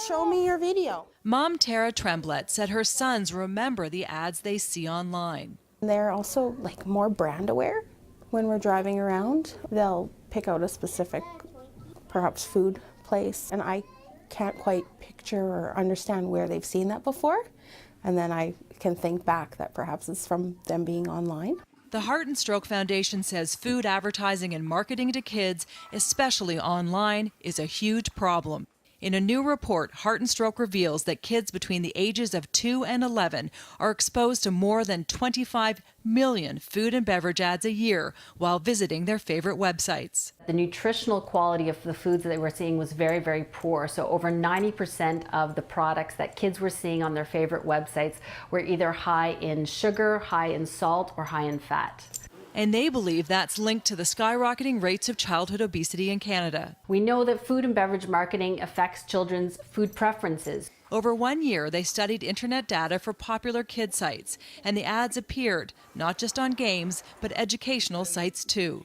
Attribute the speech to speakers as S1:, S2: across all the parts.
S1: show me your video.
S2: Mom Tara Tremblett said her sons remember the ads they see online.
S1: They're also like more brand aware. When we're driving around, they'll pick out a specific, perhaps food place, and I can't quite picture or understand where they've seen that before. And then I can think back that perhaps it's from them being online.
S2: The Heart and Stroke Foundation says food advertising and marketing to kids, especially online, is a huge problem. In a new report, Heart and Stroke reveals that kids between the ages of 2 and 11 are exposed to more than 25 million food and beverage ads a year while visiting their favorite websites.
S3: The nutritional quality of the foods that they were seeing was very, very poor. So over 90% of the products that kids were seeing on their favorite websites were either high in sugar, high in salt, or high in fat.
S2: And they believe that's linked to the skyrocketing rates of childhood obesity in Canada.
S3: We know that food and beverage marketing affects children's food preferences.
S2: Over 1 year, they studied internet data for popular kid sites, and the ads appeared not just on games, but educational sites too.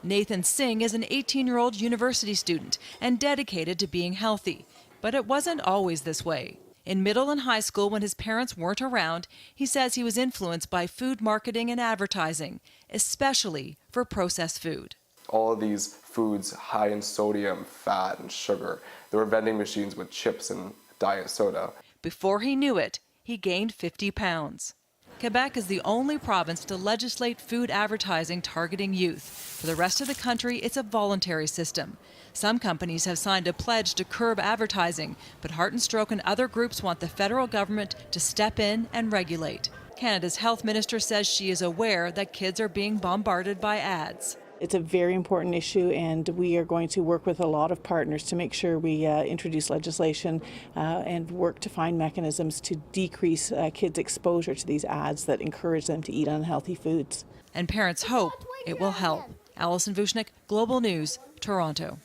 S2: Nathan Singh is an 18-year-old university student and dedicated to being healthy. But it wasn't always this way. In middle and high school, when his parents weren't around, he says he was influenced by food marketing and advertising, especially for processed food.
S4: All of these foods high in sodium, fat, and sugar. There were vending machines with chips and diet soda.
S2: Before he knew it, he gained 50 pounds. Quebec is the only province to legislate food advertising targeting youth. For the rest of the country, it's a voluntary system. Some companies have signed a pledge to curb advertising, but Heart and Stroke and other groups want the federal government to step in and regulate. Canada's health minister says she is aware that kids are being bombarded by ads.
S5: It's a very important issue, and we are going to work with a lot of partners to make sure we introduce legislation and work to find mechanisms to decrease kids' exposure to these ads that encourage them to eat unhealthy foods.
S2: And parents hope it will help. Alison Vushnik, Global News, Toronto.